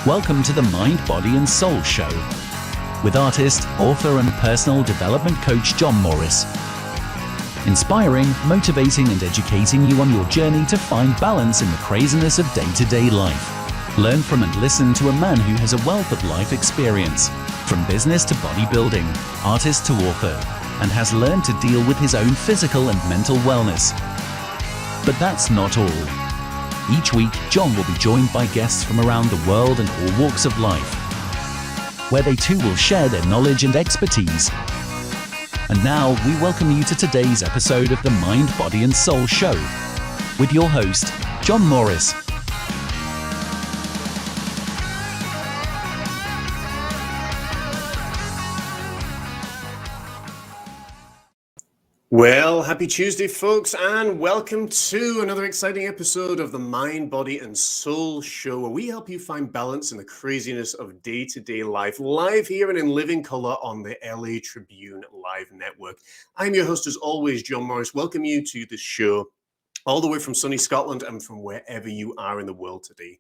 Welcome to the Mind, Body and Soul Show with artist, author and personal development coach John Morris. Inspiring, motivating and educating you on your journey to find balance in the craziness of day-to-day life. Learn from and listen to a man who has a wealth of life experience, from business to bodybuilding, artist to author, and has learned to deal with his own physical and mental wellness. But that's not all. Each week, John will be joined by guests from around the world and all walks of life, where they too will share their knowledge and expertise. And now, we welcome you to today's episode of the Mind, Body and Soul Show with your host, John Morris. Well, happy Tuesday, folks, and welcome to another exciting episode of the Mind, Body, and Soul Show, where we help you find balance in the craziness of day-to-day life, live here and in living color on the LA Tribune Live Network. I'm your host, as always, John Morris. Welcome you to the show, all the way from sunny Scotland and from wherever you are in the world today.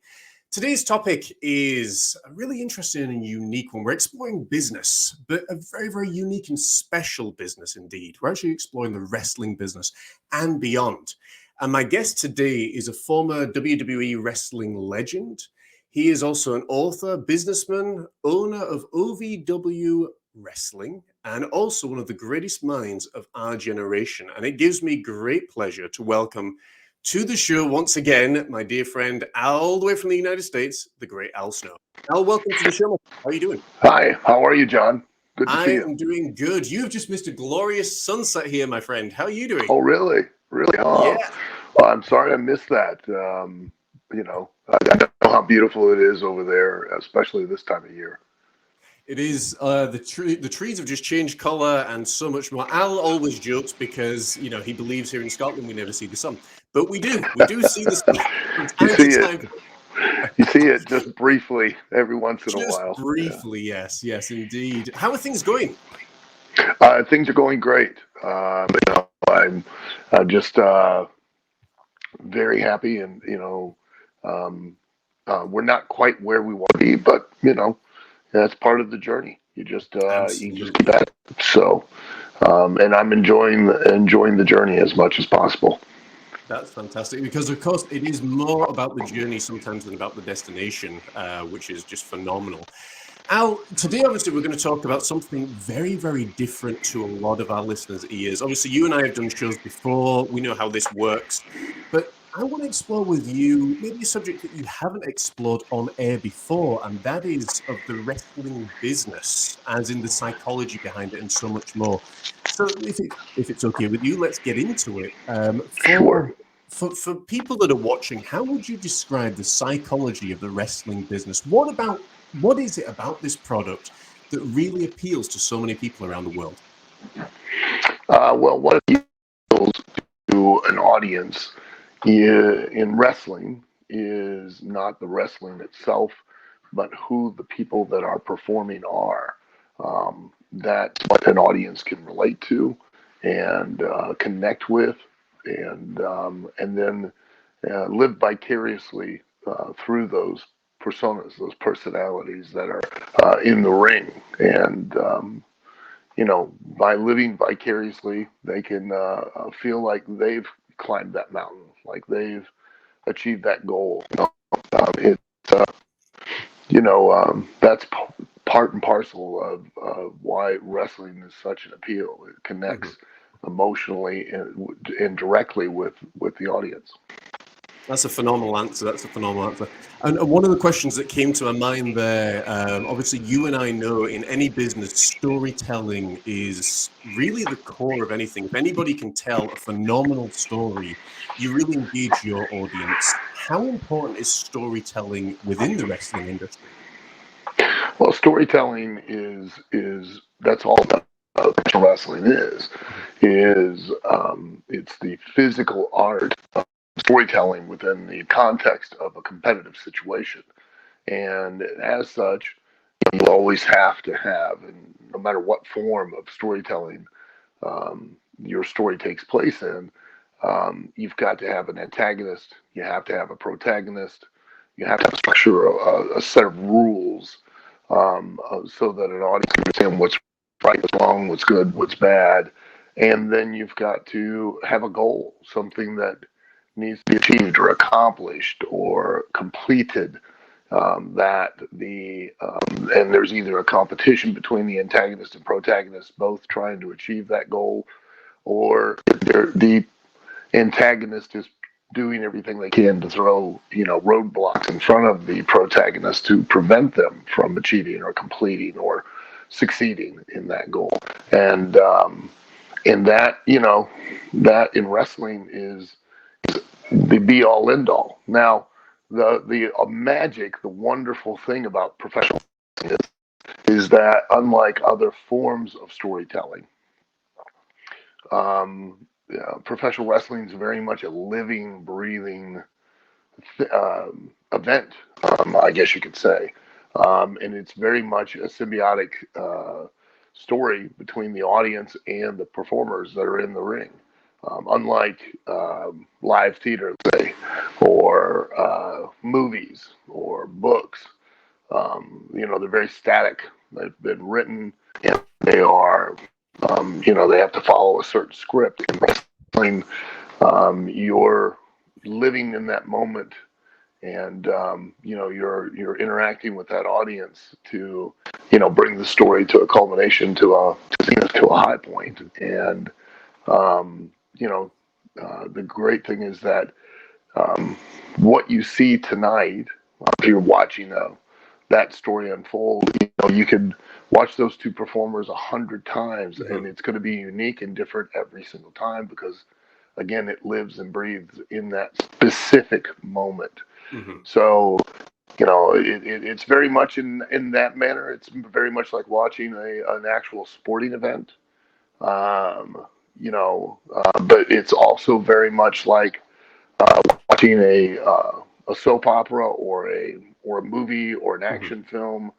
Today's topic is a really interesting and unique one. We're exploring business, but a very, very unique and special business indeed. We're actually exploring the wrestling business and beyond. And my guest today is a former WWE wrestling legend. He is also an author, businessman, owner of OVW Wrestling, and also one of the greatest minds of our generation. And it gives me great pleasure to welcome to the show once again, my dear friend, all the way from the United States, the great Al Snow. Al, welcome to the show. How are you doing? Hi, how are you, John? Good to see you. I am doing good. You've just missed a glorious sunset here, my friend. How are you doing? Oh, really? Really? Oh, yeah. Well, I'm sorry I missed that. I know how beautiful it is over there, especially this time of year. It is. The trees have just changed color and so much more. Al always jokes because, he believes here in Scotland we never see the sun. But we do. We do see the sun from time to time. You see it just briefly every once in a while. Just briefly, yeah. Yes, indeed. How are things going? Things are going great. I'm just very happy, and we're not quite where we want to be, but that's part of the journey. You just keep at it. So, and I'm enjoying the journey as much as possible. That's fantastic, because of course it is more about the journey sometimes than about the destination, which is just phenomenal. Al, today obviously we're going to talk about something very, very different to a lot of our listeners' ears. Obviously you and I have done shows before, we know how this works, but I want to explore with you maybe a subject that you haven't explored on air before, and that is of the wrestling business, as in the psychology behind it and so much more. So if it's okay with you, let's get into it. Sure. For people that are watching, how would you describe the psychology of the wrestling business? What is it about this product that really appeals to so many people around the world? Well, what appeals to an audience in wrestling is not the wrestling itself, but who the people that are performing are. That's what an audience can relate to and connect with, and then live vicariously through those personas, those personalities that are in the ring. And by living vicariously, they can feel like they've climbed that mountain, like they've achieved that goal. That's part and parcel of why wrestling is such an appeal. It connects emotionally and directly with the audience. That's a phenomenal answer. And one of the questions that came to my mind there, obviously you and I know in any business, storytelling is really the core of anything. If anybody can tell a phenomenal story, you really engage your audience. How important is storytelling within the wrestling industry? Well, storytelling is that's all that wrestling is. It's the physical art of storytelling within the context of a competitive situation, and as such, you always have to have, and no matter what form of storytelling your story takes place in, you've got to have an antagonist. You have to have a protagonist. you have to structure a set of rules so that an audience can understand what's right, what's wrong, what's good, what's bad. And then you've got to have a goal, something that needs to be achieved or accomplished or completed. And there's either a competition between the antagonist and protagonist, both trying to achieve that goal, or the antagonist is doing everything they can to throw, roadblocks in front of the protagonist to prevent them from achieving or completing or succeeding in that goal. And that, that in wrestling is the be all end all. Now, the magic, the wonderful thing about professional wrestling is that unlike other forms of storytelling, professional wrestling is very much a living, breathing event, I guess you could say. And it's very much a symbiotic story between the audience and the performers that are in the ring. Unlike live theater, say, or movies or books, they're very static. They've been written and they are, they have to follow a certain script. In wrestling, you're living in that moment, and you're interacting with that audience to bring the story to a culmination, to a high point. And the great thing is that what you see tonight, if you're watching that story unfold, you can watch those two performers 100 times, and it's going to be unique and different every single time because, again, it lives and breathes in that specific moment. So, it's very much in that manner. It's very much like watching an actual sporting event. But it's also very much like watching a soap opera or a movie or an action film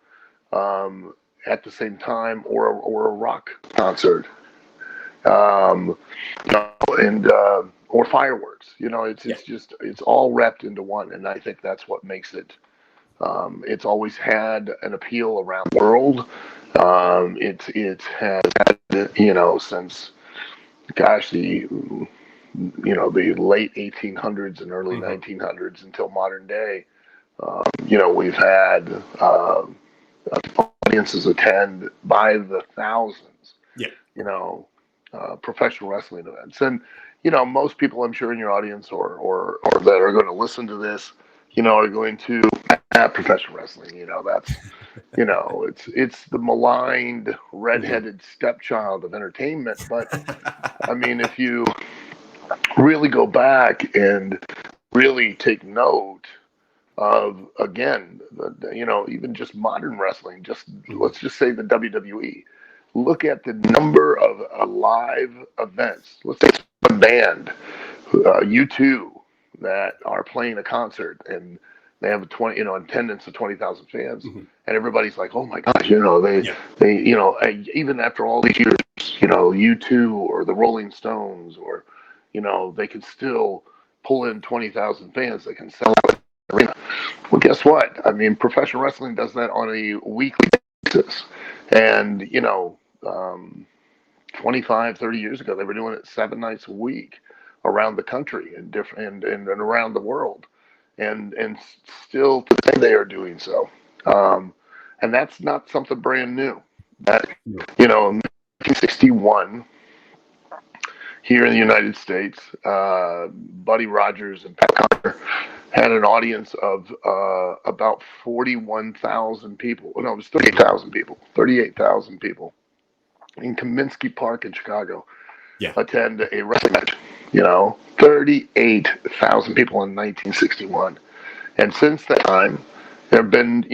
at the same time, or a rock concert, and or fireworks. It's all wrapped into one, and I think that's what makes it. It's always had an appeal around the world. It has had, since, gosh, the late 1800s and early 1900s until modern day. We've had audiences attend by the thousands. Professional wrestling events, and most people, I'm sure, in your audience or that are going to listen to this, are going to have professional wrestling. That's it's the maligned redheaded stepchild of entertainment. But I mean, if you really go back and really take note of, again, even just modern wrestling, let's just say the WWE. Look at the number of live events. Let's say a band, U2, that are playing a concert and they have attendance of 20,000 fans, and everybody's like, oh my gosh, they even after all these years, U2 or the Rolling Stones, or they can still pull in 20,000 fans. They can sell out an arena. Well, guess what? I mean, professional wrestling does that on a weekly basis, and 25, 30 years ago, they were doing it 7 nights a week around the country and different and around the world, and still today they are doing so. And that's not something brand new. That in 1961, here in the United States, Buddy Rogers and Pat Connor had an audience of about 41,000 people. Well, no, it was 38,000 people. 38,000 people in Kaminsky Park in Chicago attend a wrestling match. 38,000 people in 1961. And since that time, there have been,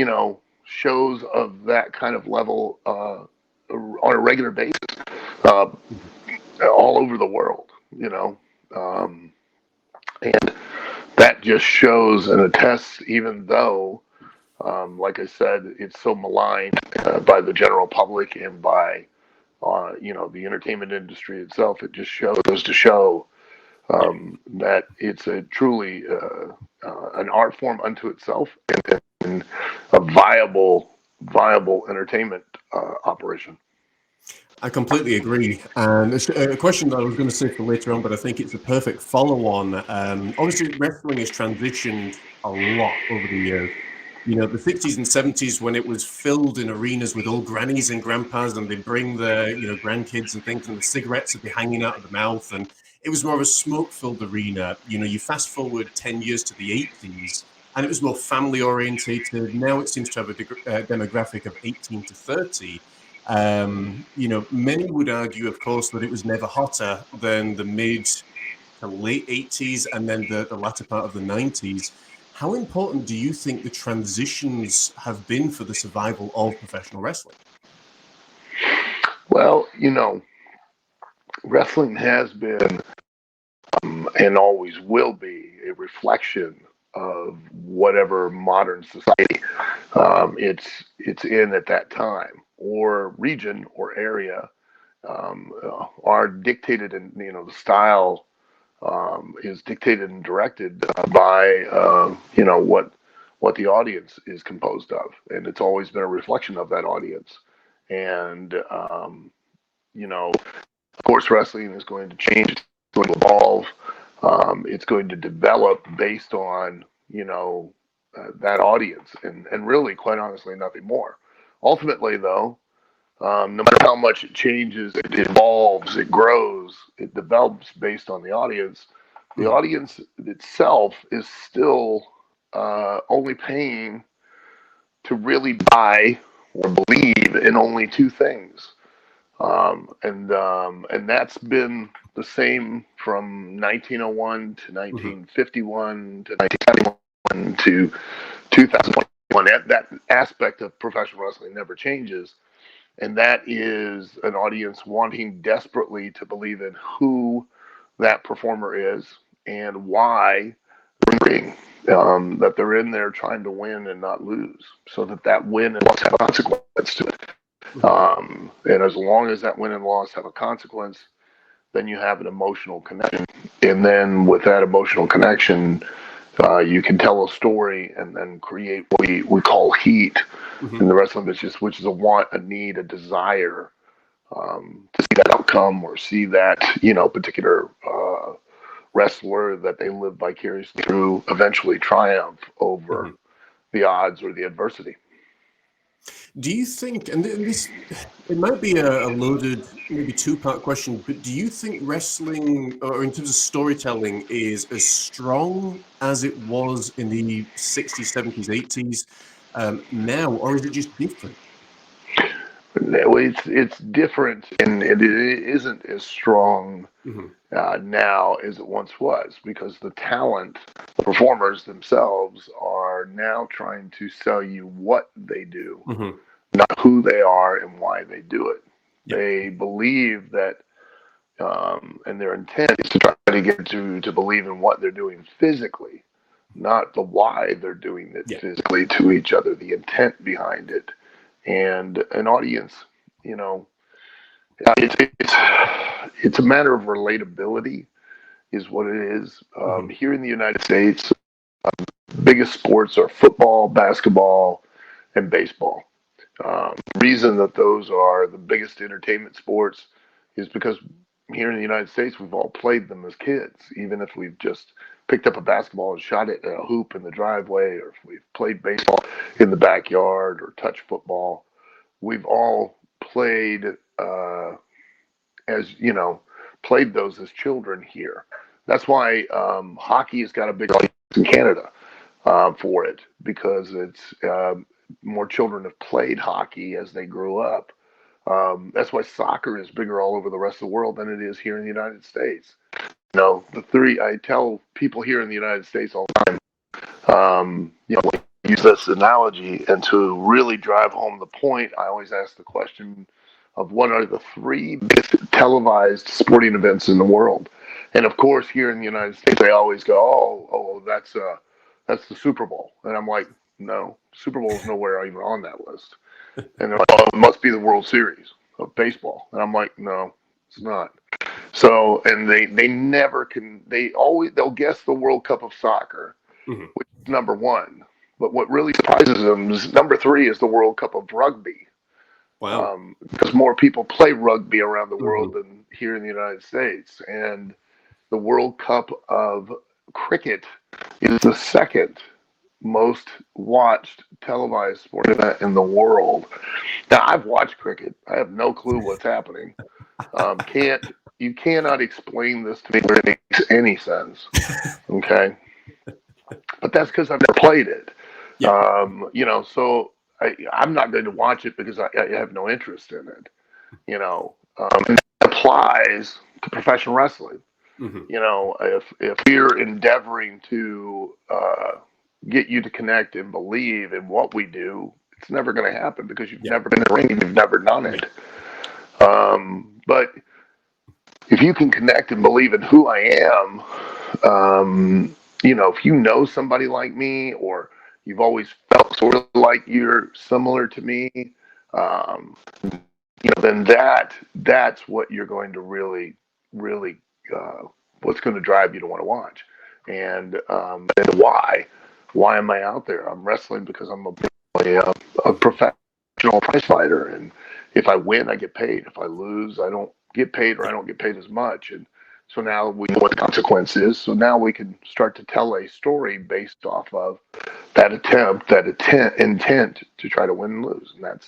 shows of that kind of level on a regular basis all over the world, and that just shows and attests, even though, like I said, it's so maligned by the general public and by, the entertainment industry itself. It just goes to show that it's a truly an art form unto itself and a viable entertainment operation. I completely agree. And a question that I was going to say for later on, but I think it's a perfect follow-on. Obviously, wrestling has transitioned a lot over the years. You know, the 60s and 70s, when it was filled in arenas with old grannies and grandpas, and they bring their, grandkids and things, and the cigarettes would be hanging out of the mouth, and it was more of a smoke-filled arena. You know, you fast forward 10 years to the 80s, and it was more family orientated. Now it seems to have a demographic of 18 to 30. Many would argue, of course, that it was never hotter than the mid to late 80s and then the latter part of the 90s. How important do you think the transitions have been for the survival of professional wrestling? Well, wrestling has been and always will be a reflection of whatever modern society it's in at that time or region or area are dictated, and the style is dictated and directed by what the audience is composed of, and it's always been a reflection of that audience. And of course, wrestling is going to change. It's going to evolve. It's going to develop based on that audience, and really, quite honestly, nothing more. Ultimately, though, no matter how much it changes, it evolves, it grows, it develops based on the audience. The audience itself is still only paying to really buy or believe in only two things, and that's been the same from 1901 to 1951 to 1971 to 2021. That aspect of professional wrestling never changes, and that is an audience wanting desperately to believe in who that performer is and why they're in the ring. That they're in there trying to win and not lose, so that win and loss have a consequence to it. And as long as that win and loss have a consequence, then you have an emotional connection. And then with that emotional connection, you can tell a story and then create what we call heat in the wrestling business, which is a want, a need, a desire to see that outcome or see that particular wrestler that they live vicariously through eventually triumph over the odds or the adversity. Do you think, and this, it might be a loaded, maybe two-part question, but do you think wrestling, or in terms of storytelling, is as strong as it was in the 60s, 70s, 80s now, or is it just different? No, it's different, and it isn't as strong now as it once was, because the talent, the performers themselves, are now trying to sell you what they do, not who they are and why they do it. Yeah. They believe that, and their intent is to try to get to believe in what they're doing physically, not the why they're doing it physically to each other, the intent behind it. And an audience, you know, it's a matter of relatability, is what it is. Here in the United States, the biggest sports are football, basketball, and baseball. The reason that those are the biggest entertainment sports is because here in the United States, we've all played them as kids, even if we've just picked up a basketball and shot it at a hoop in the driveway, or if we've played baseball in the backyard or touch football. We've all played, as played those as children here. That's why hockey has got a big audience in Canada for it, because it's more children have played hockey as they grew up. That's why soccer is bigger all over the rest of the world than it is here in the United States. I tell people here in the United States all the time, use this analogy, and to really drive home the point, I always ask the question of what are the three biggest televised sporting events in the world. And of course, here in the United States, they always go, oh, that's the Super Bowl. And I'm like, no, Super Bowl is nowhere even on that list. And they're like, oh, it must be the World Series of baseball. And I'm like, no, it's not. So, and they never can. They'll guess the World Cup of soccer, Mhm. which is number one. But what really surprises them is number three is the World Cup of rugby, Wow. because more people play rugby around the world Mhm. than here in the United States. And the World Cup of cricket is the second most watched televised sport event in the world. Now, I've watched cricket. I have no clue what's happening. Can't You cannot explain this to me where it makes any sense. Okay, but that's because I've never played it. Yeah. So I'm not going to watch it because I have no interest in it. And that applies to professional wrestling. Mhm. If we're endeavoring to get you to connect and believe in what we do, it's never going to happen because you've Yeah. never been in the ring and you've never done Right. it. But if you can connect and believe in who I am, if you know somebody like me or you've always felt sort of like you're similar to me, um, then that's what you're going to really what's going to drive you to want to watch. And why am I out there? I'm wrestling because I'm a professional prize fighter, and if I win, I get paid. If I lose, I don't get paid, or I Yeah. don't get paid as much. And so now we know what the consequence is. So now we can start to tell a story based off of that intent to try to win and lose, and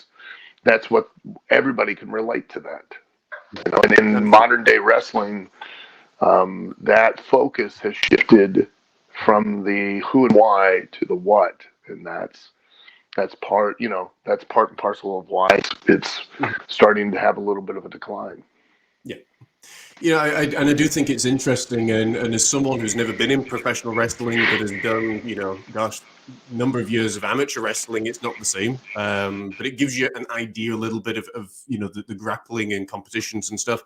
that's what everybody can relate to that. And in Absolutely. modern day wrestling, that focus has shifted from the who and why to the what, and that's part and parcel of why it's Mhm. starting to have a little bit of a decline. Yeah. And I do think it's interesting, and as someone who's never been in professional wrestling, but has done, gosh, number of years of amateur wrestling, it's not the same. But it gives you an idea a little bit of the grappling and competitions and stuff.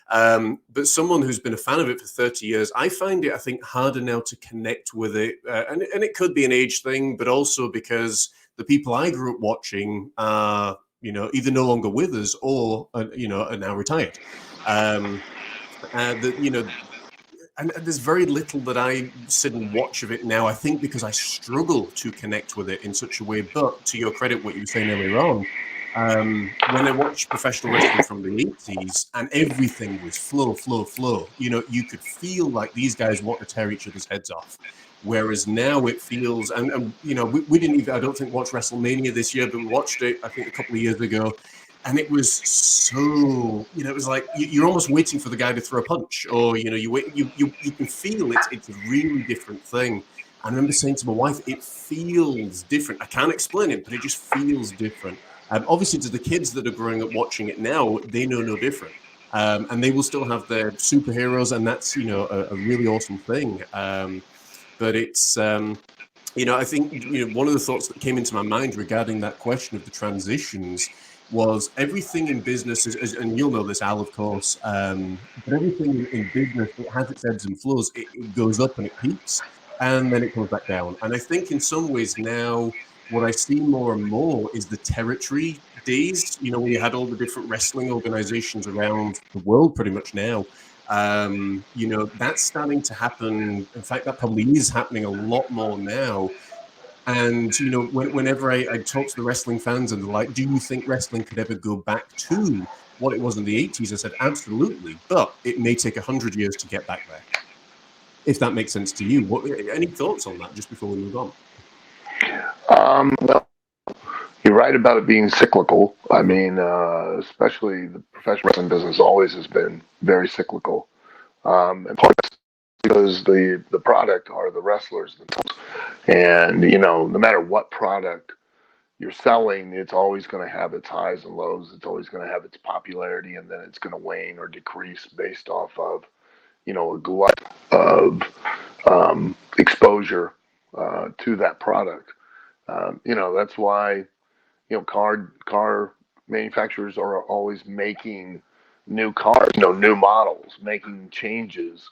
But someone who's been a fan of it for 30 years, I find it, I think, harder now to connect with it. And it could be an age thing, but also because the people I grew up watching are, either no longer with us or, are now retired. Um, that and there's very little that I sit and watch of it now. I think because I struggle to connect with it in such a way. But to your credit, what you were saying earlier on, when I watched professional wrestling from the 80s and everything was flow, flow, flow, you could feel like these guys want to tear each other's heads off. Whereas now it feels, and we didn't even, I don't think, watch WrestleMania this year, but we watched it, I think, a couple of years ago. And it was so, it was like you're almost waiting for the guy to throw a punch, or you wait, you can feel it. It's a really different thing. I remember saying to my wife, it feels different. I can't explain it, but it just feels different. Obviously, to the kids that are growing up watching it now, they know no different. And they will still have their superheroes, and that's a really awesome thing. But it's I think one of the thoughts that came into my mind regarding that question of the transitions was everything in business, and you'll know this, Al, of course, but everything in business, it has its ebbs and flows. It goes up and it peaks, and then it comes back down. And I think in some ways now, what I see more and more is the territory days, when you had all the different wrestling organizations around the world pretty much now. That's starting to happen. In fact, that probably is happening a lot more now. And whenever I talk to the wrestling fans and they're like, "Do you think wrestling could ever go back to what it was in the '80s?" I said, "Absolutely, but it may take 100 years to get back there." If that makes sense to you, any thoughts on that? Just before we move on. Well, you're right about it being cyclical. I Mhm. mean, especially the professional wrestling business always has been very cyclical, and part of because the product are the wrestlers themselves. And no matter what product you're selling, it's always going to have its highs and lows. It's always going to have its popularity, and then it's going to wane or decrease based off of a glut of exposure to that product. That's why car manufacturers are always making new cars, new models, making changes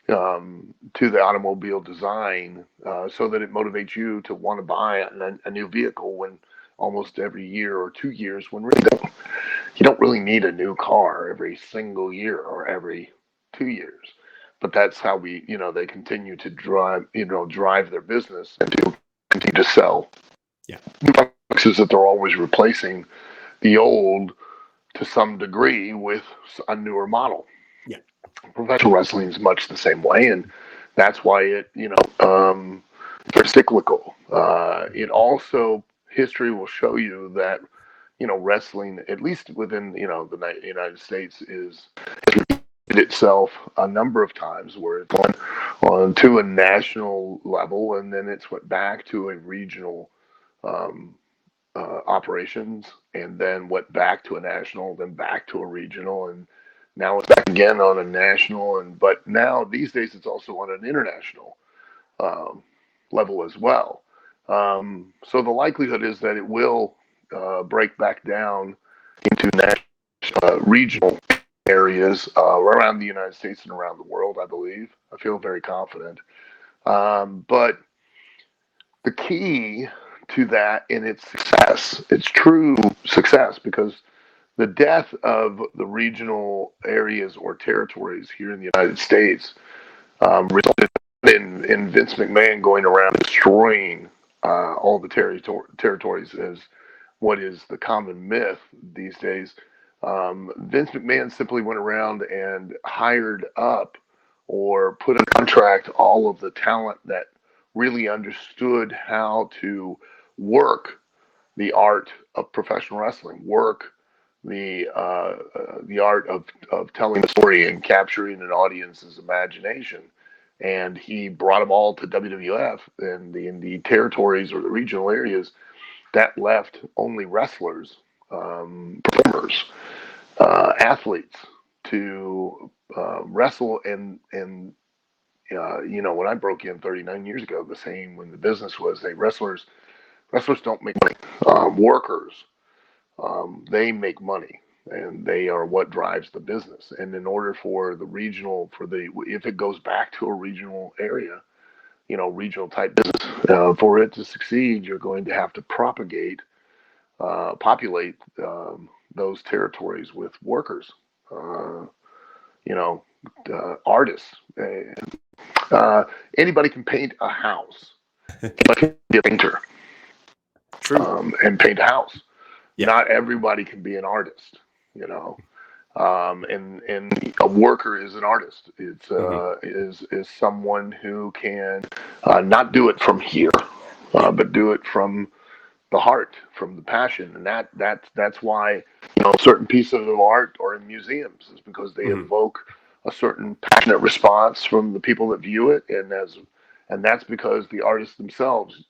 to the automobile design, so that it motivates you to want to buy a new vehicle when almost every year or 2 years, when really you don't really need a new car every single year or every 2 years. But that's how they continue to drive their business and to continue to sell. Yeah. The fact is that they're always replacing the old to some degree with a newer model. Yeah. Professional wrestling is much the same way, and that's why they're cyclical. It also, history will show you that, wrestling, at least within, the United States, has repeated itself a number of times where it's gone on to a national level, and then it's went back to a regional operations, and then went back to a national, then back to a regional, and now it's back again on a national, but now these days it's also on an international level as well. So the likelihood is that it will break back down into regional areas around the United States and around the world, I believe. I feel very confident. But the key to that in its success, its true success, because the death of the regional areas or territories here in the United States resulted in Vince McMahon going around destroying all the territories, as what is the common myth these days. Vince McMahon simply went around and hired up or put in contract all of the talent that really understood how to work the art of professional wrestling, work the art of telling a story and capturing an audience's imagination. And he brought them all to WWF, and in the territories or the regional areas, that left only wrestlers, performers, athletes to wrestle. And when I broke in 39 years ago, the saying when the business was, hey, wrestlers don't make money. Workers, they make money, and they are what drives the business. And in order for the regional, if it goes back to a regional area, regional type business, for it to succeed, you're going to have to populate those territories with workers, artists. Anybody can paint a house. Anybody can be a painter. True. And paint a house. Yeah. Not everybody can be an artist, and a worker is an artist. It's is someone who can not do it from here, but do it from the heart, from the passion, and that's why certain pieces of art are in museums, is because they evoke a certain passionate response from the people that view it, and that's because the artists themselves,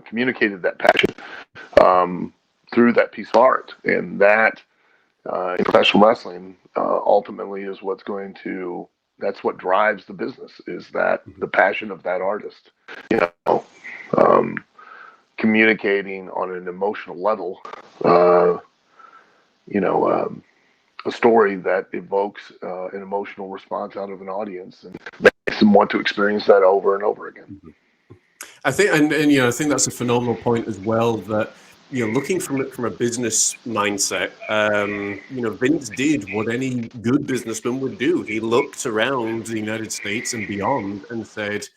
communicated that passion through that piece of art, and that in professional wrestling ultimately is that's what drives the business, is that the passion of that artist, communicating on an emotional level, a story that evokes an emotional response out of an audience and makes them want to experience that over and over again. I think, and I think that's a phenomenal point as well, that looking from it from a business mindset, Vince did what any good businessman would do. He looked around the United States and beyond and said,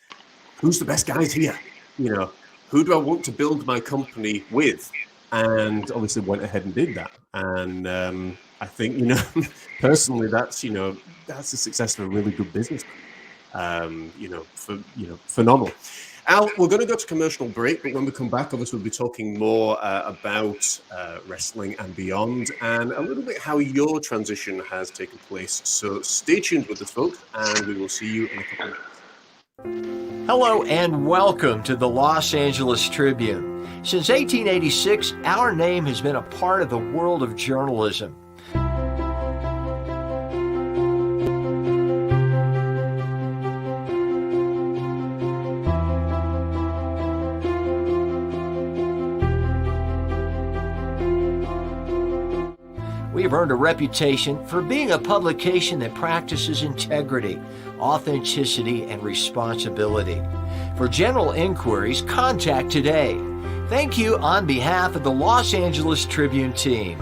who's the best guys here? Who do I want to build my company with? And obviously went ahead and did that. And I think, personally, that's the success of a really good businessman. Phenomenal. Al, we're going to go to commercial break, but when we come back, obviously, we'll be talking more about wrestling and beyond, and a little bit how your transition has taken place. So stay tuned with us, folks, and we will see you in a couple of minutes. Hello and welcome to the Los Angeles Tribune. Since 1886, our name has been a part of the world of journalism. We have earned a reputation for being a publication that practices integrity, authenticity, and responsibility. For general inquiries, contact today. Thank you on behalf of the Los Angeles Tribune team.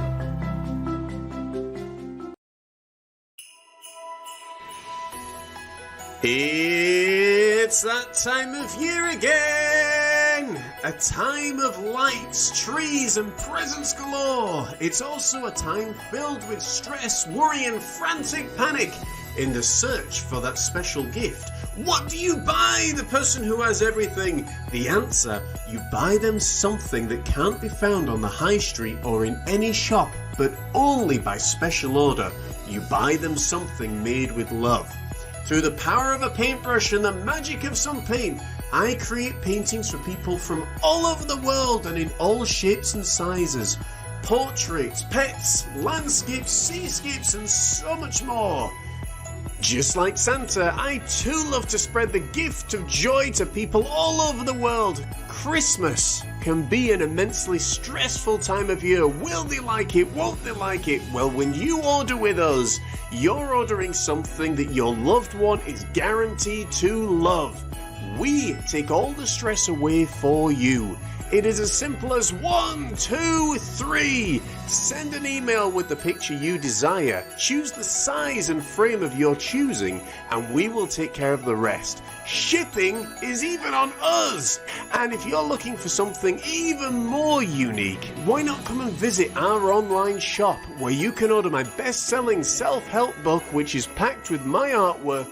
It's that time of year again! A time of lights, trees, and presents galore. It's also a time filled with stress, worry, and frantic panic in the search for that special gift. What do you buy the person who has everything? The answer, you buy them something that can't be found on the high street or in any shop, but only by special order. You buy them something made with love. Through the power of a paintbrush and the magic of some paint, I create paintings for people from all over the world and in all shapes and sizes. Portraits, pets, landscapes, seascapes, and so much more. Just like Santa, I too love to spread the gift of joy to people all over the world. Christmas can be an immensely stressful time of year. Will they like it? Won't they like it? Well, when you order with us, you're ordering something that your loved one is guaranteed to love. We take all the stress away for you. It is as simple as 1, 2, 3. Send an email with the picture you desire. Choose the size and frame of your choosing, and we will take care of the rest. Shipping is even on us. And if you're looking for something even more unique, why not come and visit our online shop where you can order my best-selling self-help book, which is packed with my artwork.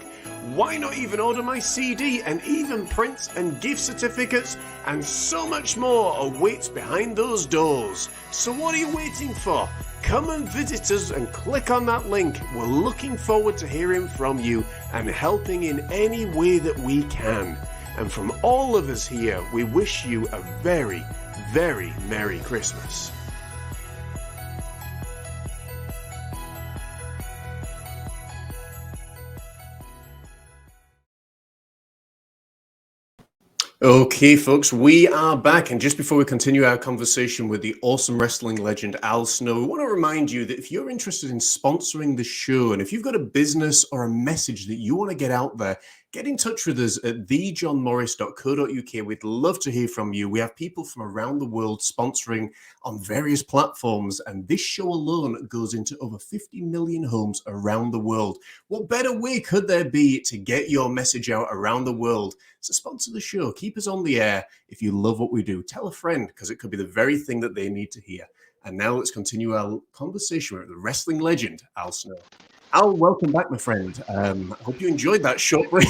Why not even order my CD and even prints and gift certificates and so much more awaits behind those doors. So what are you waiting for? Come and visit us and click on that link. We're looking forward to hearing from you and helping in any way that we can. And from all of us here, we wish you a very, very Merry Christmas. Okay, folks, we are back. And just before we continue our conversation with the awesome wrestling legend Al Snow, we want to remind you that if you're interested in sponsoring the show and if you've got a business or a message that you want to get out there, get in touch with us at thejohnmorris.co.uk. We'd love to hear from you. We have people from around the world sponsoring on various platforms, and this show alone goes into over 50 million homes around the world. What better way could there be to get your message out around the world? So sponsor the show. Keep us on the air. If you love what we do, tell a friend, because it could be the very thing that they need to hear. And now let's continue our conversation with the wrestling legend, Al Snow. Al, welcome back, my friend. I hope you enjoyed that short break,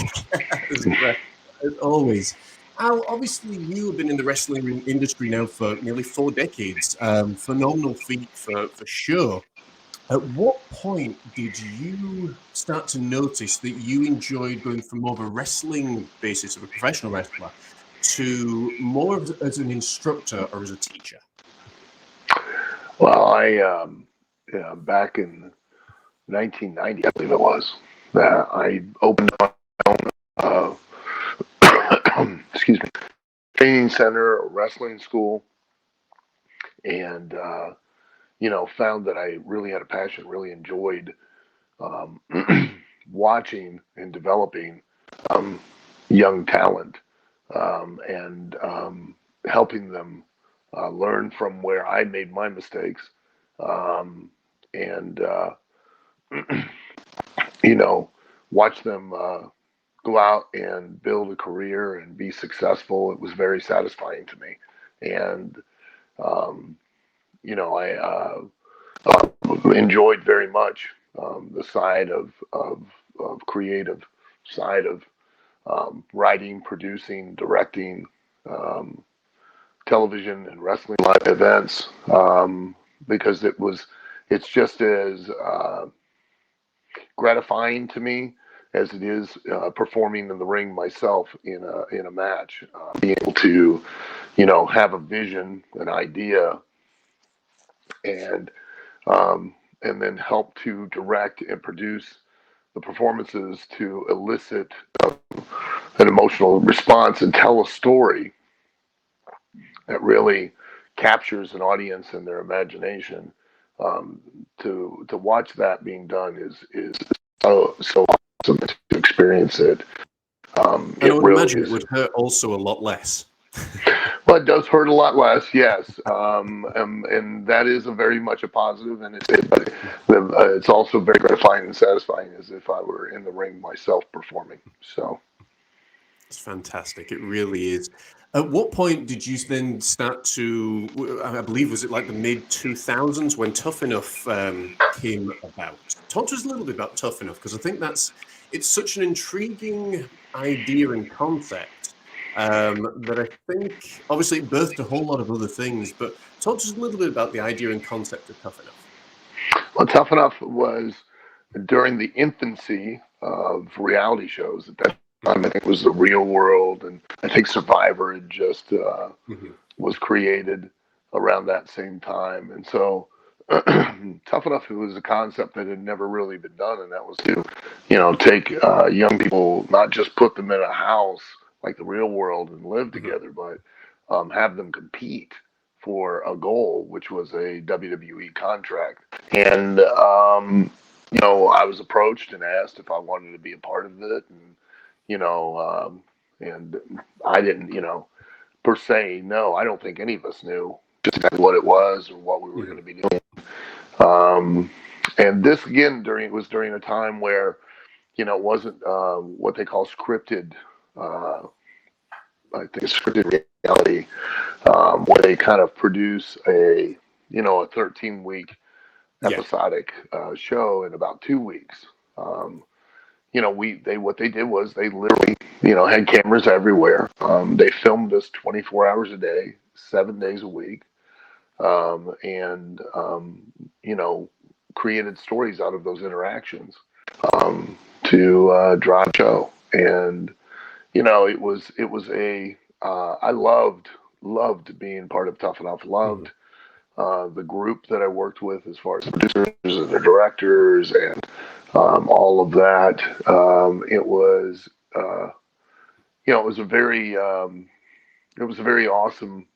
as always. Al, obviously, you have been in the wrestling industry now for nearly 4 decades. Phenomenal feat for sure. At what point did you start to notice that you enjoyed going from more of a wrestling basis of a professional wrestler to more as an instructor or as a teacher? Well, I back in 1990, I believe it was, I opened my own training center, a wrestling school, and found that I really had a passion, really enjoyed watching and developing young talent and helping them learn from where I made my mistakes and watch them go out and build a career and be successful. It was very satisfying to me. And, I enjoyed very much the side of creative side of writing, producing, directing television and wrestling live events because it's just as gratifying to me as it is performing in the ring myself in a match. Being able to, have a vision, an idea, and then help to direct and produce the performances to elicit an emotional response and tell a story that really captures an audience and their imagination. To watch that being done is so awesome to experience it. I would imagine it would hurt also a lot less. Well, it does hurt a lot less, yes, and that is a very much a positive, and but it's also very gratifying and satisfying as if I were in the ring myself performing. So It's fantastic. It really is. At what point did you then start to, I believe, was it like the mid 2000s when Tough Enough came about? Talk to us a little bit about Tough Enough, because I think it's such an intriguing idea and concept that I think, obviously, it birthed a whole lot of other things, but talk to us a little bit about the idea and concept of Tough Enough. well, Tough Enough was during the infancy of reality shows at that time. I think it was The Real World, and I think Survivor had just was created around that same time. And so Tough Enough was a concept that had never really been done, and that was to, take young people, not just put them in a house like The Real World and live together, but have them compete for a goal, which was a WWE contract. And I was approached and asked if I wanted to be a part of it, and and I didn't, per se, no. I don't think any of us knew just exactly what it was or what we were going to be doing. And this again was during a time where it wasn't what they call scripted. I think scripted reality, where they kind of produce a 13-week episodic show in about 2 weeks. What they did was they literally, had cameras everywhere. They filmed us 24 hours a day, 7 days a week, and created stories out of those interactions to drive the show. And it was I loved being part of Tough Enough. Loved the group that I worked with as far as producers and the directors and all of that. It was it was a very awesome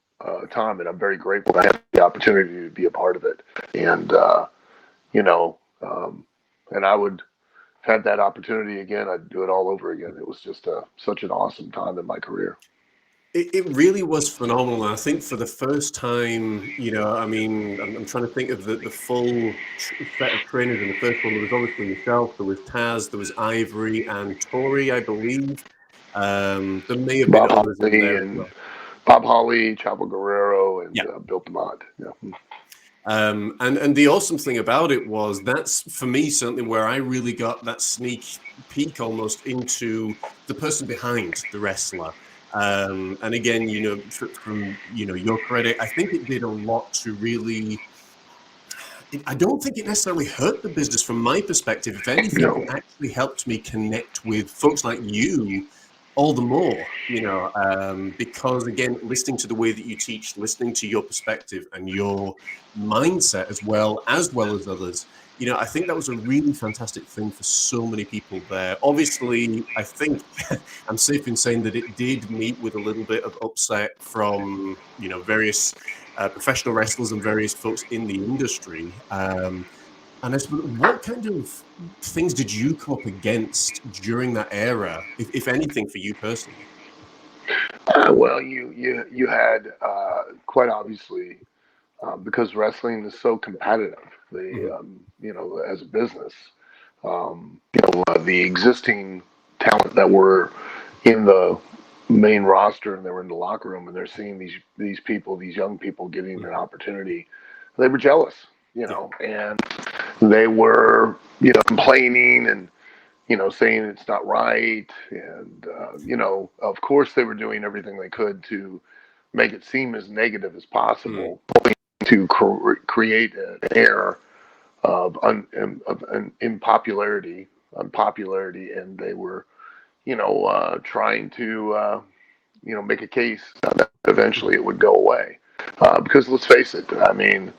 time, and I'm very grateful I had the opportunity to be a part of it. And and I would have had that opportunity again. I'd do it all over again. It was just such an awesome time in my career. It really was phenomenal. I think for the first time, I'm trying to think of the full set of trainers in the first one. There was obviously yourself, there was Taz, there was Ivory and Tori, I believe. There may have been Bob others in Holly there as and well. Bob Holly, Chavo Guerrero, and Yeah. Bill DeMott. Yeah. And the awesome thing about it was that's for me certainly where I really got that sneak peek almost into the person behind the wrestler. And again, from your credit, I think it did a lot to really. I don't think it necessarily hurt the business from my perspective. If anything, No. it actually helped me connect with folks like you all the more, because again, listening to the way that you teach, listening to your perspective and your mindset as well as others, I think that was a really fantastic thing for so many people there. Obviously, I think I'm safe in saying that it did meet with a little bit of upset from, various professional wrestlers and various folks in the industry. And I suppose, what kind of things did you come up against during that era, if anything, for you personally? Well, you had quite obviously because wrestling is so competitive. As a business, the existing talent that were in the main roster and they were in the locker room and they're seeing these people, these young people getting an opportunity, they were jealous, and they were, complaining and, saying it's not right. And, of course they were doing everything they could to make it seem as negative as possible, to create an air of an unpopularity, and they were, trying to, make a case that eventually it would go away. Because let's face it, I mean,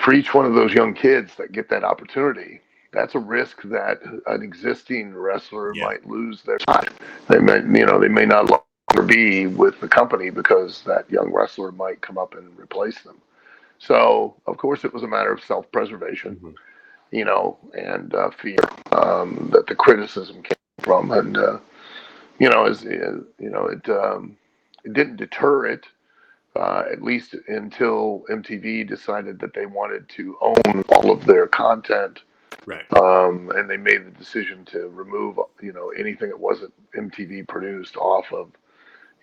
for each one of those young kids that get that opportunity, that's a risk that an existing wrestler might lose their spot. They may not longer be with the company because that young wrestler might come up and replace them. So, of course, it was a matter of self-preservation, and fear that the criticism came from, and it it didn't deter it, at least until MTV decided that they wanted to own all of their content. Right. And they made the decision to remove, anything that wasn't MTV produced off of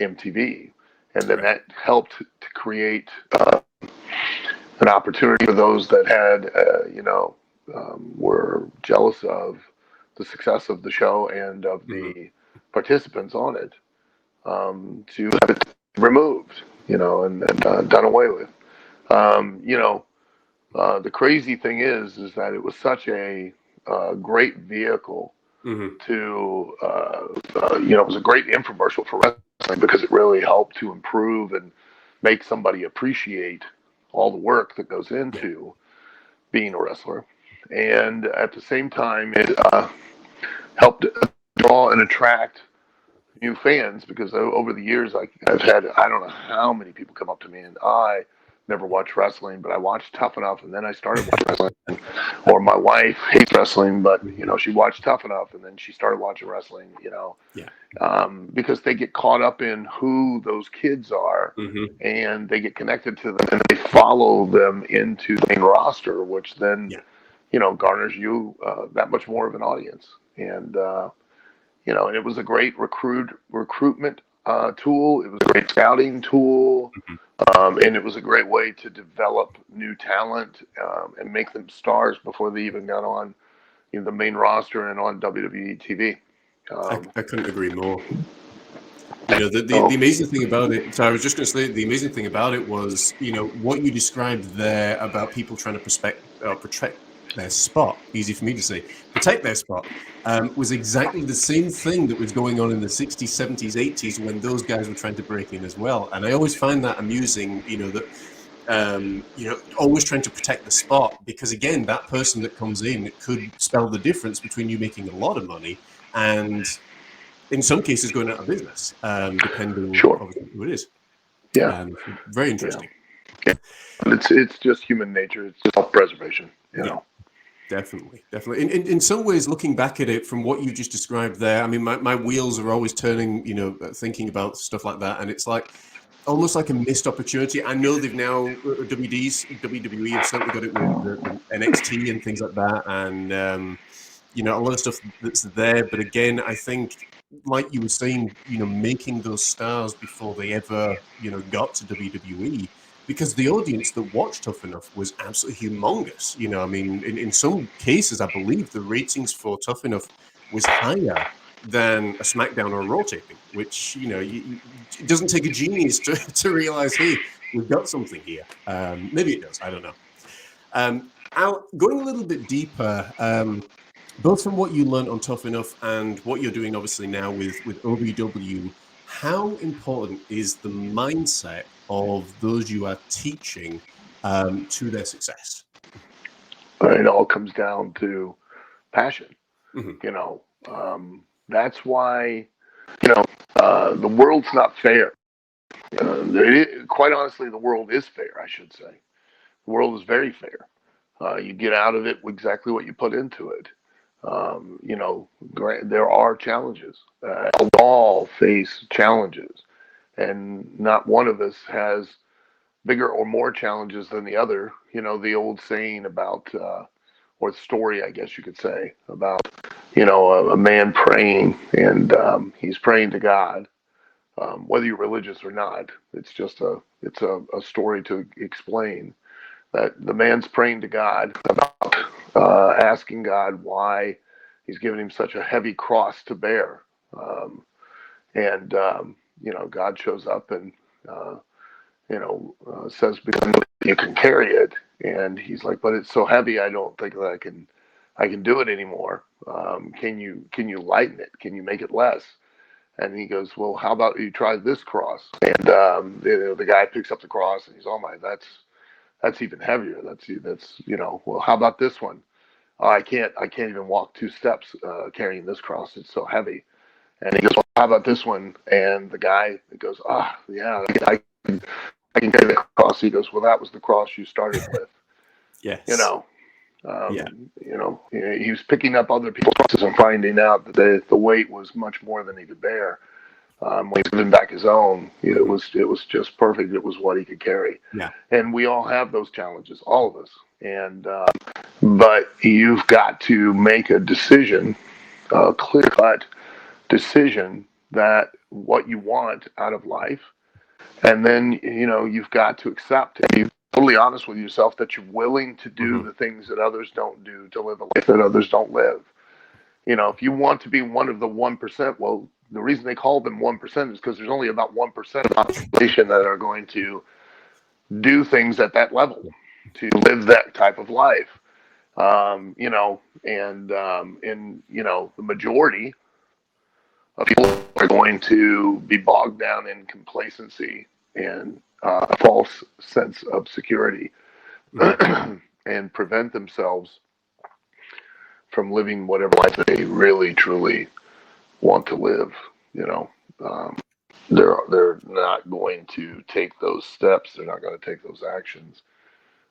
MTV. And then that helped to create an opportunity for those that had, were jealous of the success of the show and of the participants on it, to have it removed, and done away with. The crazy thing is that it was such a great vehicle to, it was a great infomercial for wrestling because it really helped to improve and make somebody appreciate all the work that goes into being a wrestler. And at the same time, it helped draw and attract new fans, because over the years I've had, I don't know how many people come up to me and I never watched wrestling, but I watched Tough Enough and then I started watching wrestling. Or my wife hates wrestling, but she watched Tough Enough and then she started watching wrestling. Because they get caught up in who those kids are, and they get connected to them and they follow them into the main roster, which then garners you that much more of an audience. And and it was a great recruitment tool. It was a great scouting tool. And it was a great way to develop new talent and make them stars before they even got on the main roster and on WWE TV. I couldn't agree more. The amazing thing about it, so I was just going to say, the amazing thing about it was, what you described there about people trying to protect their spot, easy for me to say, protect their spot, was exactly the same thing that was going on in the 60s, 70s, 80s when those guys were trying to break in as well. And I always find that amusing, always trying to protect the spot, because again, that person that comes in could spell the difference between you making a lot of money and in some cases going out of business, depending on who it is. Yeah. Very interesting. Yeah. It's just human nature. It's self-preservation, Definitely. In some ways, looking back at it from what you just described there, I mean, my wheels are always turning, thinking about stuff like that. And it's almost like a missed opportunity. I know they've now, WWE have certainly got it with the NXT and things like that. And, a lot of stuff that's there. But again, I think, like you were saying, making those stars before they ever, got to WWE, because the audience that watched Tough Enough was absolutely humongous. I mean, in some cases, I believe the ratings for Tough Enough was higher than a SmackDown or a Raw taping, which, it doesn't take a genius to realize, hey, we've got something here. Maybe it does. I don't know. Going a little bit deeper, both from what you learned on Tough Enough and what you're doing obviously now with OVW, how important is the mindset of those you are teaching to their success? It all comes down to passion. That's why, the world's not fair. Quite honestly, the world is fair, I should say. The world is very fair. You get out of it exactly what you put into it. There are challenges. All face challenges, and not one of us has bigger or more challenges than the other. The old saying about, or story, I guess you could say, about, a man praying, and he's praying to God, whether you're religious or not. It's just a story to explain that the man's praying to God about asking God why he's given him such a heavy cross to bear. God shows up and, says, you can carry it. And he's like, but it's so heavy, I don't think that I can do it anymore. Can you lighten it? Can you make it less? And he goes, well, how about you try this cross? And the guy picks up the cross and he's, oh my, that's even heavier. That's well, how about this one? Oh, I can't even walk 2 steps carrying this cross. It's so heavy. And he goes, well, how about this one? And the guy goes, yeah, I can carry the cross. He goes, well, that was the cross you started with. Yes. He was picking up other people's crosses and finding out that the weight was much more than he could bear. When he's giving back his own, it was just perfect. It was what he could carry. Yeah. And we all have those challenges, all of us. And but you've got to make a decision, a clear-cut decision, that what you want out of life, and then you've got to accept and be totally honest with yourself that you're willing to do the things that others don't do, to live a life that others don't live. If you want to be one of the 1%, well, the reason they call them 1% is because there's only about 1% of the population that are going to do things at that level, to live that type of life. The majority of people are going to be bogged down in complacency and a false sense of security, and prevent themselves from living whatever life they really truly want to live. They're not going to take those steps. They're not going to take those actions.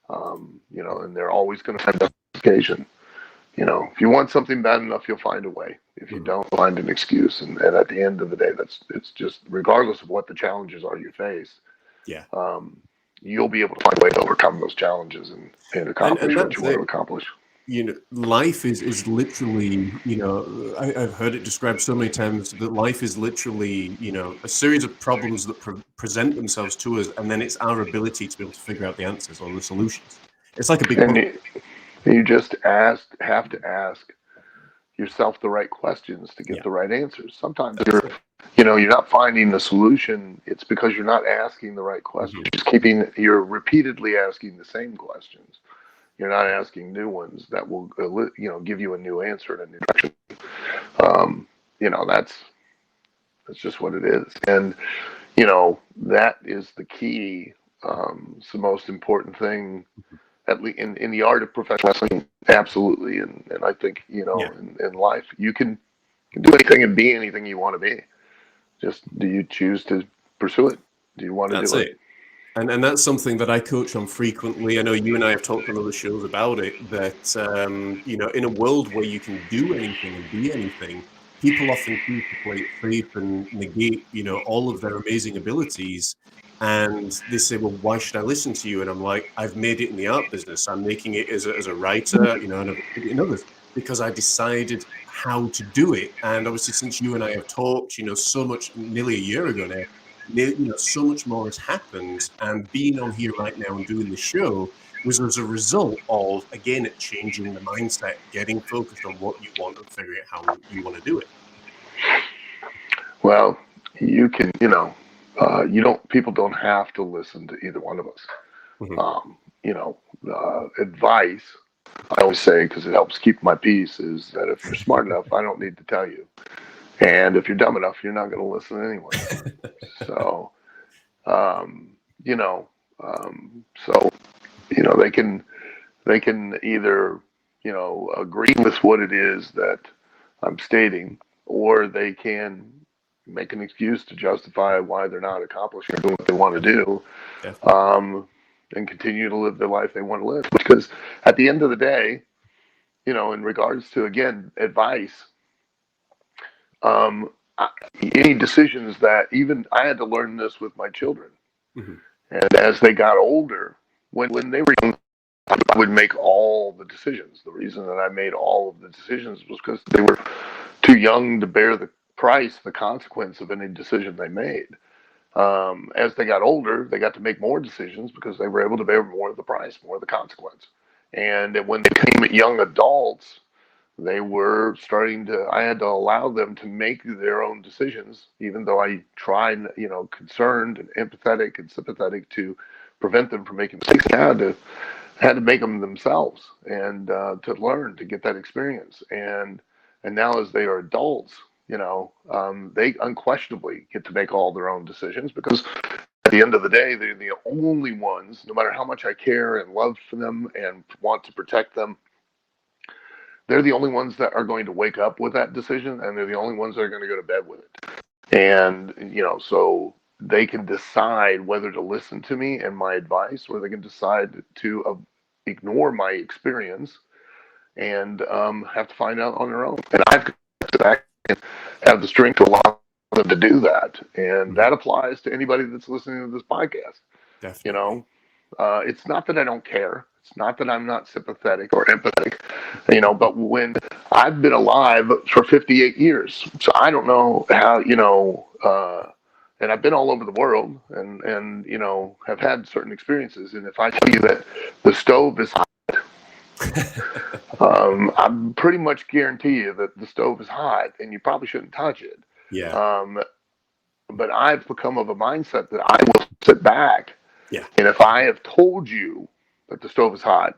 And they're always going to find justification. If you want something bad enough, you'll find a way. If you don't, find an excuse. And at the end of the day, it's just, regardless of what the challenges are you face, you'll be able to find a way to overcome those challenges and accomplish what you want to accomplish. Life is literally, I've heard it described so many times that life is literally, a series of problems that present themselves to us, and then it's our ability to be able to figure out the answers or the solutions. It's like a big problem. You just have to ask yourself the right questions to get the right answers. Sometimes you're not finding the solution. It's because you're not asking the right questions. You're repeatedly asking the same questions. You're not asking new ones that will, give you a new answer and a new direction. That's just what it is. And, that is the key. It's the most important thing, at least in the art of professional wrestling. Absolutely. And I think, in life, you can do anything and be anything you want to be. Just, do you choose to pursue it? Do you want to do it? And that's something that I coach on frequently. I know you and I have talked on other shows about it, that, in a world where you can do anything and be anything, people often choose to play it safe and negate, all of their amazing abilities. And they say, well, why should I listen to you? And I'm like, I've made it in the art business. I'm making it as a writer, and I've made it in others, because I decided how to do it. And obviously, since you and I have talked, so much, nearly a year ago now, so much more has happened, and being on here right now and doing the show was as a result of, again, changing the mindset, getting focused on what you want and figuring out how you want to do it. Well, you can, people don't have to listen to either one of us. Advice, I always say, because it helps keep my peace, is that if you're smart enough, I don't need to tell you. And if you're dumb enough, you're not going to listen anyway. So, they can either, agree with what it is that I'm stating, or they can make an excuse to justify why they're not accomplishing or doing what they want to do, and continue to live the life they want to live. Because at the end of the day, in regards to, again, advice, any decisions that, even I had to learn this with my children, and as they got older, when they were young, I would make all the decisions. The reason that I made all of the decisions was because they were too young to bear the price, the consequence of any decision they made. As they got older, they got to make more decisions because they were able to bear more of the price, more of the consequence. And when they became young adults, they were I had to allow them to make their own decisions, even though I tried, concerned and empathetic and sympathetic to prevent them from making mistakes. I had to make them themselves, and to learn, to get that experience. And now, as they are adults, they unquestionably get to make all their own decisions, because at the end of the day, they're the only ones, no matter how much I care and love for them and want to protect them, they're the only ones that are going to wake up with that decision, and they're the only ones that are going to go to bed with it. And, so they can decide whether to listen to me and my advice, or they can decide to ignore my experience and have to find out on their own. And I've got to have the strength to allow them to do that. And that applies to anybody that's listening to this podcast. Definitely. It's not that I don't care. It's not that I'm not sympathetic or empathetic, but when I've been alive for 58 years, so I don't know how, and I've been all over the world and have had certain experiences. And if I tell you that the stove is hot, I pretty much guarantee you that the stove is hot and you probably shouldn't touch it. Yeah. But I've become of a mindset that I will sit back. Yeah. And if I have told you that the stove is hot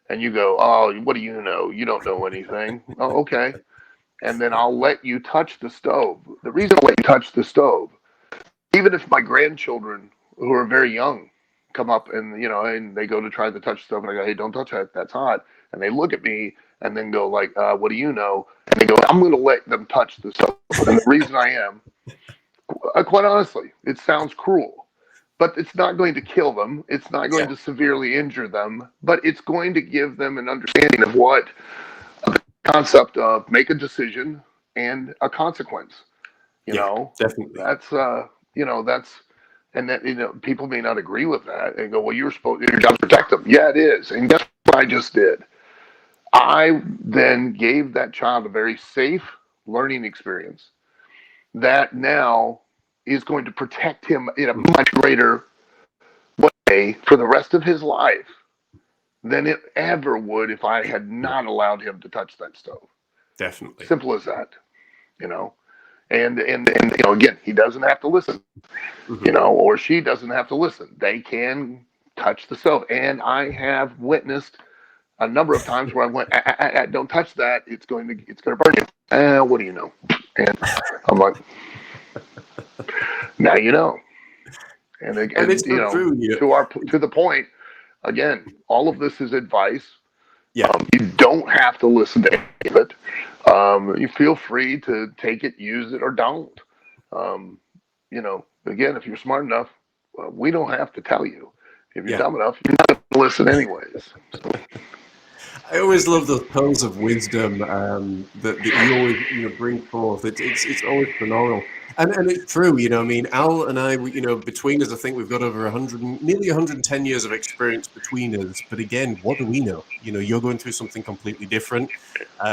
and you go, oh, what do you know? You don't know anything. Oh, okay. And then I'll let you touch the stove. The reason I let you touch the stove, even if my grandchildren who are very young come up and they go to try to touch the stove and I go, hey, don't touch that. That's hot. And they look at me and then go like, what do you know? And they go, I'm going to let them touch the stove. And the reason I am, quite honestly, it sounds cruel. But it's not going to kill them. It's not going to severely injure them. But it's going to give them an understanding of what the concept of make a decision and a consequence. Definitely. That's and that people may not agree with that and go, well, your job is to protect them. Yeah, it is. And guess what I just did? I then gave that child a very safe learning experience that now is going to protect him in a much greater way for the rest of his life than it ever would if I had not allowed him to touch that stove. Definitely. Simple as that, And again, he doesn't have to listen, or she doesn't have to listen. They can touch the stove. And I have witnessed a number of times where I went, don't touch that. It's going to burn you. What do you know? And I'm like, now you know. And it's true. To the point, again, all of this is advice. Yeah. You don't have to listen to any of it. You feel free to take it, use it, or don't. Again, if you're smart enough, we don't have to tell you. If you're dumb enough, you're not going to listen anyways. So. I always love those pearls of wisdom that you always bring forth. It's always phenomenal, and it's true. Al and I, between us, I think we've got over nearly 110 years of experience between us. But again, what do we know? You're going through something completely different.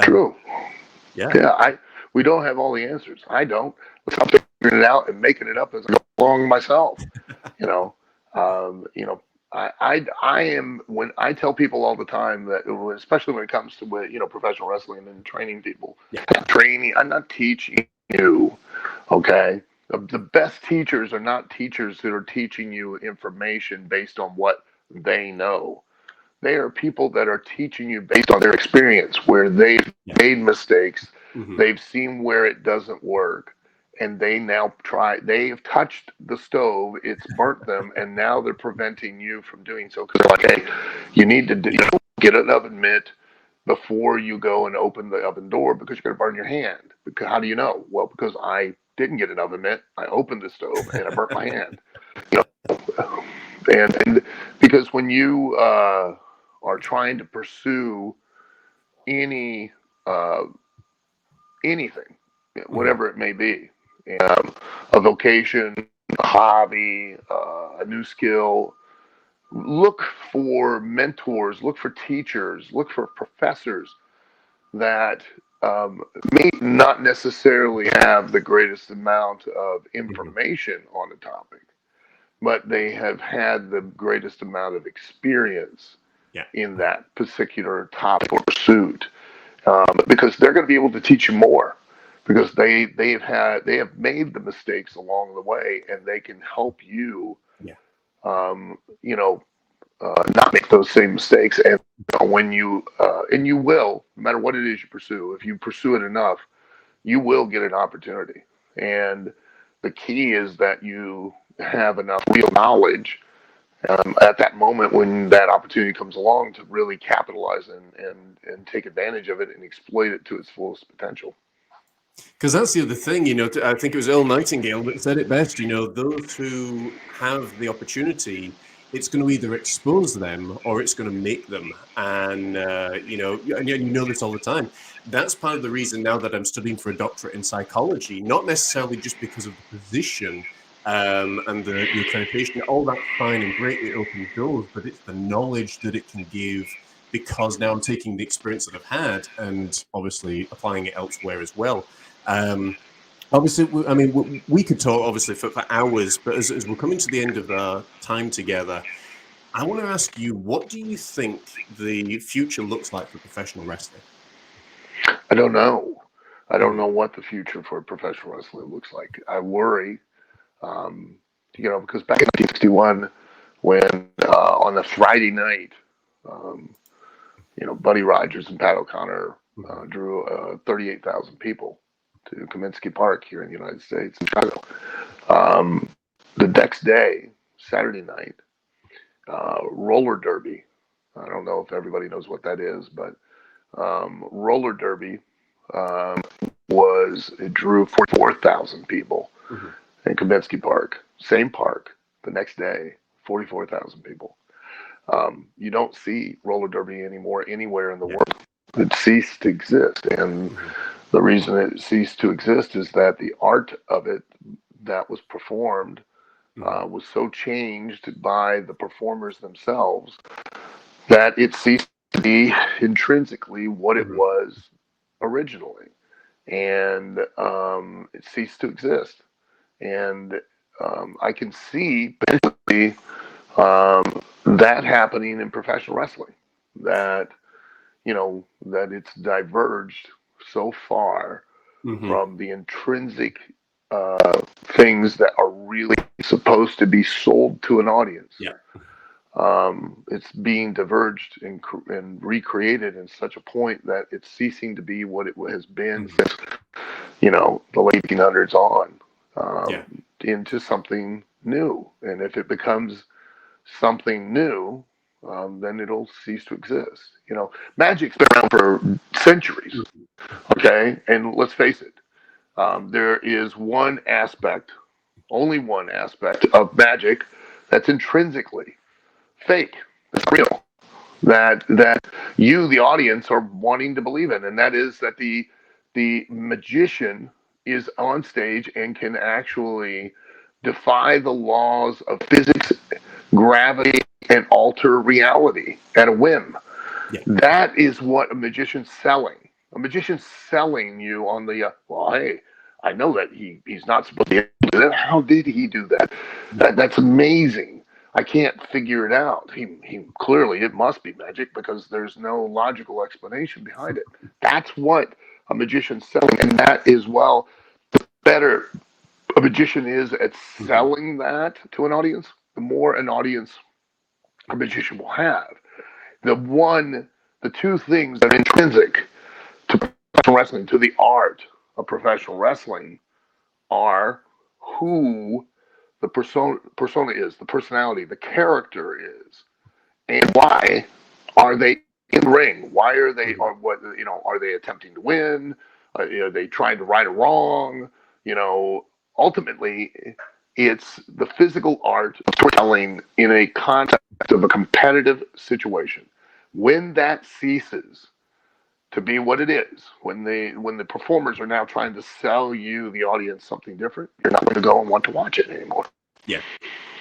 True. Yeah. We don't have all the answers. I don't. I'm figuring it out and making it up as I go along myself. I am, when I tell people all the time that, especially when it comes to professional wrestling and training people, I'm not teaching you. Okay, the best teachers are not teachers that are teaching you information based on what they know. They are people that are teaching you based on their experience, where they've made mistakes, they've seen where it doesn't work, and they now they've touched the stove, it's burnt them, and now they're preventing you from doing so. Because they're like, hey, you need to get an oven mitt before you go and open the oven door because you're going to burn your hand. Because how do you know? Well, because I didn't get an oven mitt, I opened the stove and I burnt my hand. And because when you are trying to pursue anything, whatever it may be, a vocation, a hobby, a new skill, look for mentors, look for teachers, look for professors that may not necessarily have the greatest amount of information on the topic, but they have had the greatest amount of experience in that particular topic or pursuit, because they're going to be able to teach you more, because they have made the mistakes along the way, and they can help you, not make those same mistakes. And when you will, no matter what it is you pursue, if you pursue it enough, you will get an opportunity. And the key is that you have enough real knowledge at that moment when that opportunity comes along to really capitalize and take advantage of it and exploit it to its fullest potential. Because that's the other thing, I think it was Earl Nightingale that said it best, those who have the opportunity, it's going to either expose them or it's going to make them. And, and you know this all the time. That's part of the reason now that I'm studying for a doctorate in psychology, not necessarily just because of the position and the accreditation. All that's fine and great. It opens doors, but it's the knowledge that it can give, because now I'm taking the experience that I've had and obviously applying it elsewhere as well. Obviously, we could talk obviously for hours, but as we're coming to the end of our time together, I want to ask you, what do you think the future looks like for professional wrestling? I don't know. I don't know what the future for professional wrestling looks like. I worry, because back in 1961, when on a Friday night, Buddy Rogers and Pat O'Connor drew 38,000 people to Kaminsky Park here in the United States, in Chicago. The next day, Saturday night, roller derby. I don't know if everybody knows what that is, but roller derby it drew 44,000 people in Kaminsky Park. Same park, the next day, 44,000 people. You don't see roller derby anymore anywhere in the world. It ceased to exist. And the reason it ceased to exist is that the art of it that was performed was so changed by the performers themselves that it ceased to be intrinsically what it was originally. And it ceased to exist. And I can see potentially that happening in professional wrestling, that it's diverged so far from the intrinsic things that are really supposed to be sold to an audience. It's being diverged and recreated in such a point that it's ceasing to be what it has been since the late 1800s on, into something new. And if it becomes something new, then it'll cease to exist. Magic's been around for centuries. Okay, and let's face it, there is only one aspect of magic that's intrinsically fake. It's real. That you, the audience, are wanting to believe in, and that is that the magician is on stage and can actually defy the laws of physics, gravity, and alter reality at a whim. That is what a magician's selling. A magician's selling you on the hey, I know that he's not supposed to be able to do that. How did he do that? That's amazing. I can't figure it out. He clearly, it must be magic because there's no logical explanation behind it. That's what a magician's selling, and that is, the better a magician is at selling that to an audience, the more an audience a magician will have. The two things that are intrinsic to professional wrestling, to the art of professional wrestling, are who the persona is, the personality, the character is, and why are they in the ring? Why are they, or what, are they attempting to win? Are they trying to right a wrong? Ultimately, it's the physical art of storytelling in a context of a competitive situation. When that ceases to be what it is, when the performers are now trying to sell you, the audience, something different, you're not going to go and want to watch it anymore. Yeah,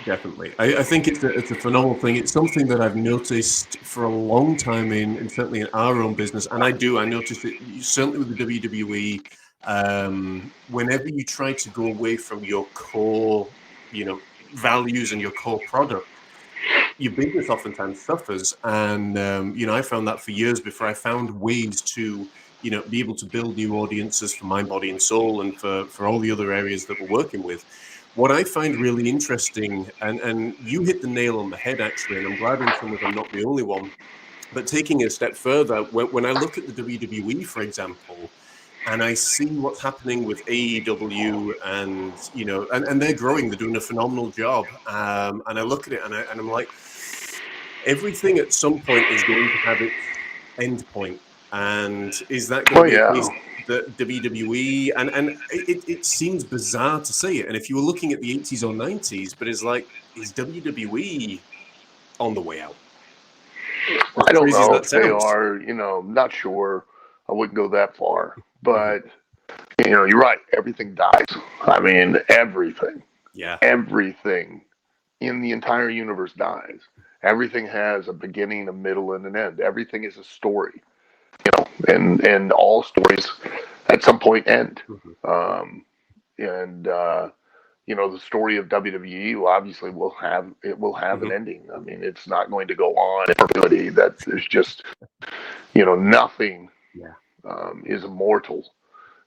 definitely. I think it's a phenomenal thing. It's something that I've noticed for a long time and certainly in our own business. And I noticed it certainly with the WWE. Whenever you try to go away from your core, values and your core product, your business oftentimes suffers. And, I found that for years before I found ways to, be able to build new audiences for Mind, Body, and Soul and for all the other areas that we're working with. What I find really interesting, and you hit the nail on the head, actually, and I'm glad in some ways I'm not the only one, but taking it a step further, when I look at the WWE, for example, and I see what's happening with AEW and they're growing, they're doing a phenomenal job. And I look at it and I'm like, everything at some point is going to have its end point. And is that going to be the WWE? And it seems bizarre to say it. And if you were looking at the 80s or 90s, but it's like, is WWE on the way out. I don't Crazy as know that if they sounds. are, not sure. I wouldn't go that far. But, you're right. Everything dies. I mean, everything. Yeah. Everything in the entire universe dies. Everything has a beginning, a middle, and an end. Everything is a story, and all stories at some point end. Um, and the story of WWE obviously will have an ending. I mean, it's not going to go on in perpetuity. That there's just nothing is immortal,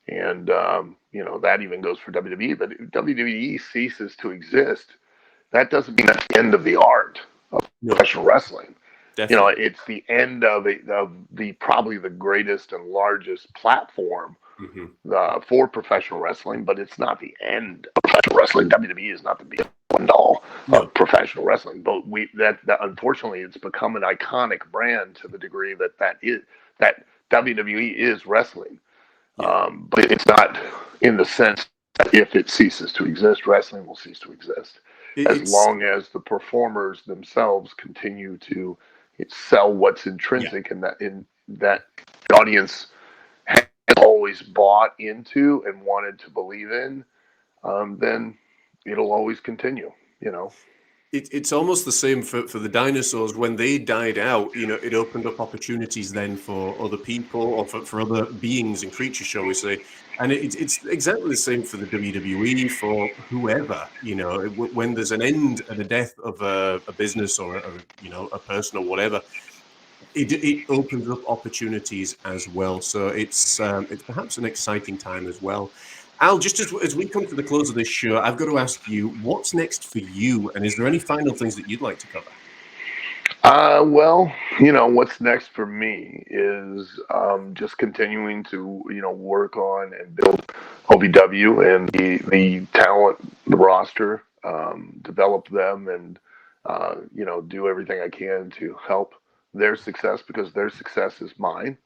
and that even goes for WWE. But if WWE ceases to exist, that doesn't mean that's the end of the art of professional wrestling. Definitely. It's the end of the probably the greatest and largest platform for professional wrestling, but it's not the end of professional wrestling. WWE is not the be all of professional wrestling, but that unfortunately it's become an iconic brand to the degree that WWE is wrestling. But it's not in the sense that if it ceases to exist, wrestling will cease to exist. As long as the performers themselves continue to sell what's intrinsic in that audience has always bought into and wanted to believe in, then it'll always continue. It's almost the same for the dinosaurs. When they died out, it opened up opportunities then for other people or for other beings and creatures, shall we say. And it's exactly the same for the WWE, for whoever, when there's an end and a death of a business or a person or whatever, it opens up opportunities as well. So it's perhaps an exciting time as well. Al, just as we come to the close of this show, I've got to ask you, what's next for you? And is there any final things that you'd like to cover? Well, what's next for me is just continuing to, work on and build OVW and the talent, the roster, develop them and, do everything I can to help their success because their success is mine.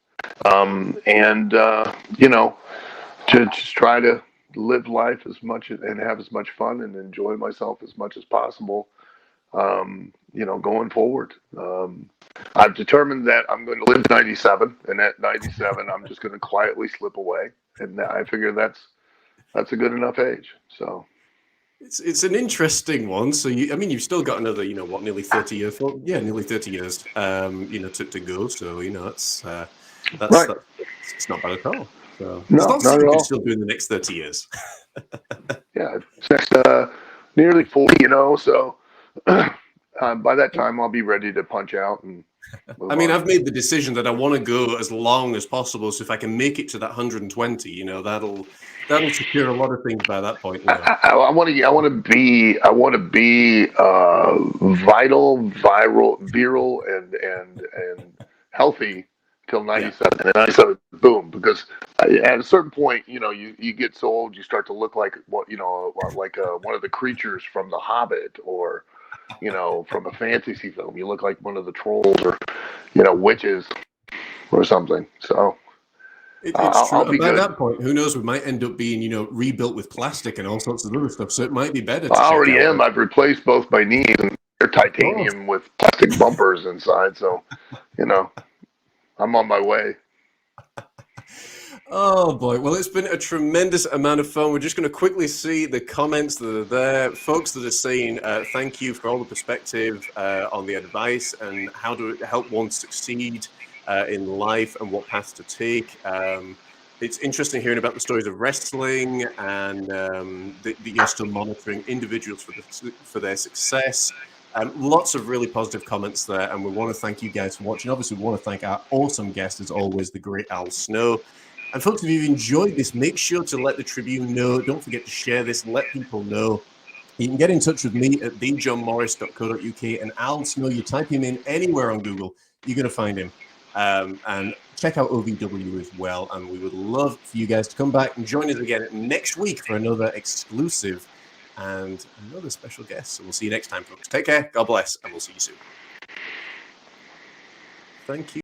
And, to just try to live life and have as much fun and enjoy myself as much as possible going forward. I've determined that I'm going to live to 97, and at 97, I'm just going to quietly slip away, and I figure that's a good enough age. So it's an interesting one. So you've still got another, nearly 30 years. Well, yeah, nearly 30 years, to go. So that's right. It's not bad at all. So No, there's lots not that at you can all. still do in the next 30 years. Yeah, it's next nearly 40. So by that time, I'll be ready to punch out and. I've made the decision that I want to go as long as possible. So if I can make it to that 120, that'll secure a lot of things by that point. I want to be virile, and healthy till 97. And 97, boom. Because at a certain point, you get so old, you start to look like like one of the creatures from The Hobbit, or from a fantasy film. You look like one of the trolls, or witches, or something. So. It's true. I'll be And by good. that point, who knows? We might end up being, rebuilt with plastic and all sorts of other stuff. So it might be better to I check already out. am. I've replaced both my knees, and they're titanium with plastic bumpers inside. So, I'm on my way. Oh boy. Well, it's been a tremendous amount of fun. We're just going to quickly see the comments that are there. Folks that are saying thank you for all the perspective on the advice and how to help one succeed in life and what path to take. It's interesting hearing about the stories of wrestling and that you're still monitoring individuals for their success. Lots of really positive comments there, and we want to thank you guys for watching. Obviously, we want to thank our awesome guest, as always, the great Al Snow. And folks, if you've enjoyed this, make sure to let the Tribune know. Don't forget to share this, let people know. You can get in touch with me at thejohnmorris.co.uk, and Al Snow, you type him in anywhere on Google, you're going to find him. And check out OVW as well. And we would love for you guys to come back and join us again next week for another exclusive and another special guest. So we'll see you next time, folks. Take care. God bless. And we'll see you soon. Thank you.